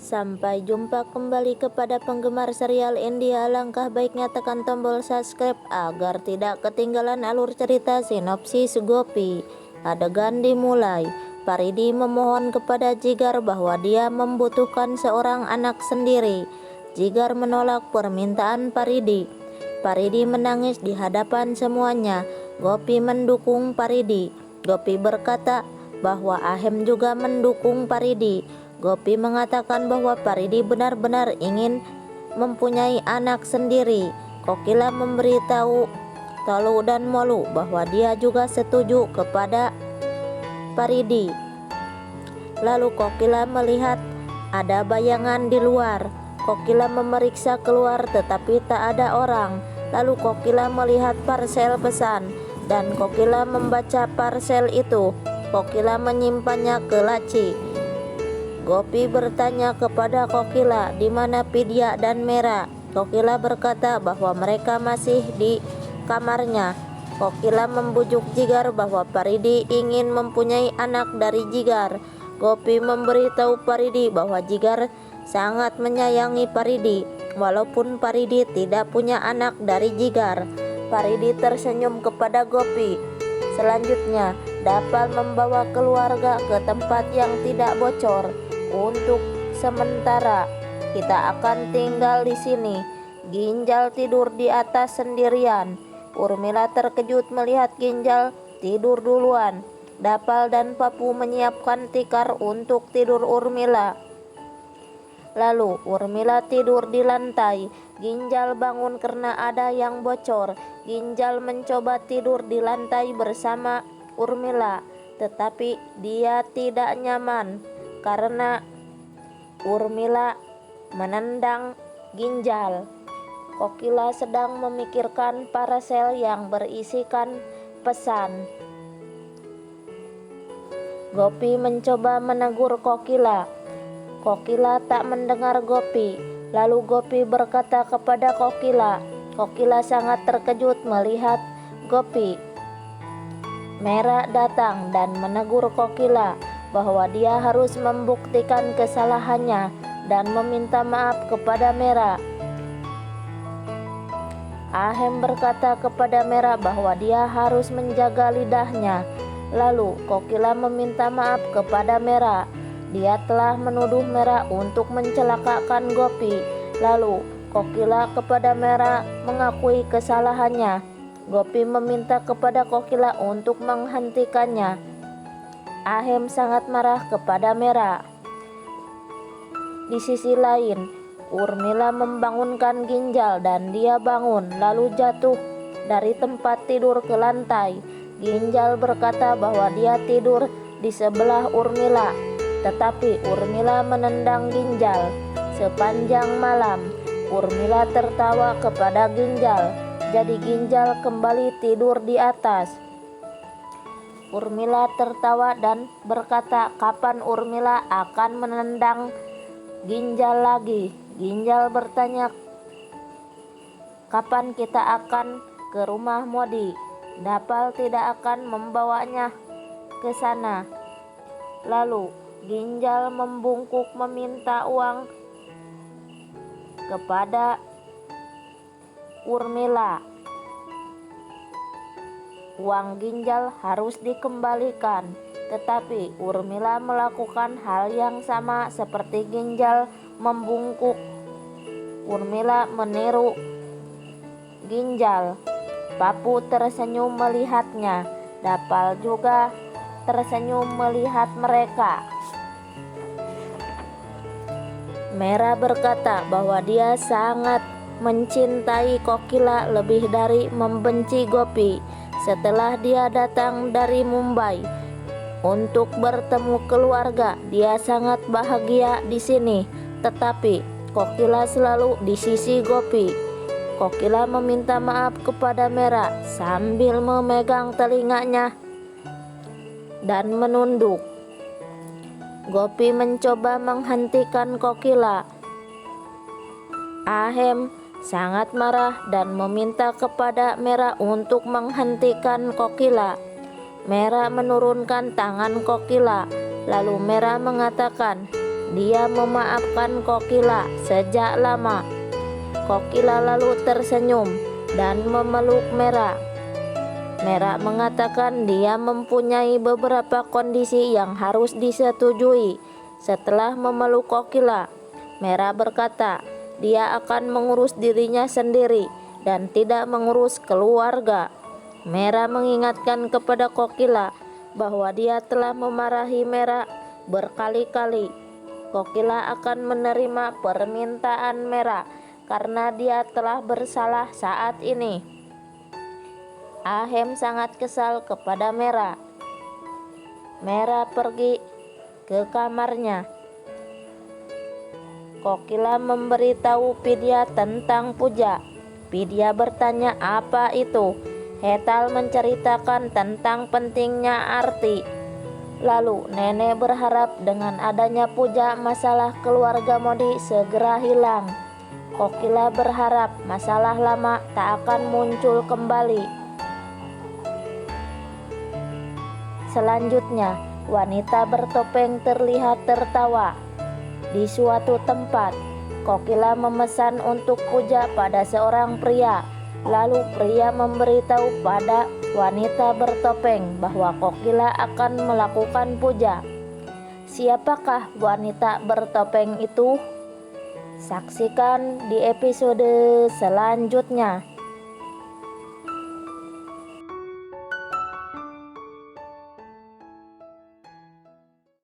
Sampai jumpa kembali kepada penggemar serial India. Alangkah baiknya tekan tombol subscribe agar tidak ketinggalan alur cerita. Sinopsis Gopi. Adegan dimulai. Paridi memohon kepada Jigar bahwa dia membutuhkan seorang anak sendiri. Jigar menolak permintaan Paridi. Paridi menangis di hadapan semuanya. Gopi mendukung Paridi. Gopi berkata bahwa Ahem juga mendukung Paridi. Gopi mengatakan bahwa Paridi benar-benar ingin mempunyai anak sendiri. Kokila memberitahu Tolu dan Molu bahwa dia juga setuju kepada Paridi. Lalu Kokila melihat ada bayangan di luar. Kokila memeriksa keluar tetapi tak ada orang. Lalu Kokila melihat parsel pesan dan Kokila membaca parsel itu. Kokila menyimpannya ke laci. Gopi bertanya kepada Kokila di mana Pidya dan Mera. Kokila berkata bahwa mereka masih di kamarnya. Kokila membujuk Jigar bahwa Paridi ingin mempunyai anak dari Jigar. Gopi memberitahu Paridi bahwa Jigar sangat menyayangi Paridi walaupun Paridi tidak punya anak dari Jigar. Paridi tersenyum kepada Gopi. Selanjutnya, Dapal membawa keluarga ke tempat yang tidak bocor. Untuk sementara, kita akan tinggal di sini. Ginjal tidur di atas sendirian. Urmila terkejut melihat Ginjal tidur duluan. Dapal dan Papu menyiapkan tikar untuk tidur Urmila. Lalu Urmila tidur di lantai. Ginjal bangun karena ada yang bocor. Ginjal mencoba tidur di lantai bersama Urmila, tetapi dia tidak nyaman karena Urmila menendang Ginjal. Kokila sedang memikirkan parsel yang berisikan pesan. Gopi mencoba menegur Kokila. Kokila tak mendengar Gopi. Lalu Gopi berkata kepada Kokila. Kokila sangat terkejut melihat Gopi. Mera datang dan menegur Kokila bahwa dia harus membuktikan kesalahannya dan meminta maaf kepada Mera. Ahem berkata kepada Mera bahwa dia harus menjaga lidahnya. Lalu Kokila meminta maaf kepada Mera. Dia telah menuduh Mera untuk mencelakakan Gopi. Lalu Kokila kepada Mera mengakui kesalahannya. Gopi meminta kepada Kokila untuk menghentikannya. Ahem sangat marah kepada Mera. Di sisi lain, Urmila membangunkan Ginjal dan dia bangun lalu jatuh dari tempat tidur ke lantai. Ginjal berkata bahwa dia tidur di sebelah Urmila, tetapi Urmila menendang Ginjal. Sepanjang malam, Urmila tertawa kepada Ginjal. Jadi Ginjal kembali tidur di atas. Urmila tertawa dan berkata kapan Urmila akan menendang Ginjal lagi. Ginjal bertanya kapan kita akan ke rumah Modi. Dapal tidak akan membawanya ke sana. Lalu Ginjal membungkuk meminta uang kepada Urmila. Uang Ginjal harus dikembalikan, tetapi Urmila melakukan hal yang sama seperti Ginjal membungkuk. Urmila meniru Ginjal. Papu tersenyum melihatnya. Dapal juga tersenyum melihat mereka. Mera berkata bahwa dia sangat mencintai Kokila lebih dari membenci Gopi. Setelah dia datang dari Mumbai untuk bertemu keluarga, dia sangat bahagia di sini. Tetapi Kokila selalu di sisi Gopi. Kokila meminta maaf kepada Mera sambil memegang telinganya dan menunduk. Gopi mencoba menghentikan Kokila. Ahem sangat marah dan meminta kepada Mera untuk menghentikan Kokila. Mera menurunkan tangan Kokila. Lalu Mera mengatakan, dia memaafkan Kokila sejak lama. Kokila lalu tersenyum dan memeluk Merah. Merah mengatakan dia mempunyai beberapa kondisi yang harus disetujui. Setelah memeluk Kokila, Merah berkata dia akan mengurus dirinya sendiri dan tidak mengurus keluarga. Merah mengingatkan kepada Kokila bahwa dia telah memarahi Merah berkali-kali. Kokila akan menerima permintaan Merah karena dia telah bersalah saat ini. Ahem sangat kesal kepada Merah. Merah pergi ke kamarnya. Kokila memberitahu Vidya tentang puja. Vidya bertanya apa itu. Hetal menceritakan tentang pentingnya arti. Lalu nenek berharap dengan adanya puja masalah keluarga Modi segera hilang. Kokila berharap masalah lama tak akan muncul kembali. Selanjutnya, wanita bertopeng terlihat tertawa. Di suatu tempat, Kokila memesan untuk puja pada seorang pria. Lalu pria memberitahu pada wanita bertopeng bahwa Kokila akan melakukan puja. Siapakah wanita bertopeng itu? Saksikan di episode selanjutnya.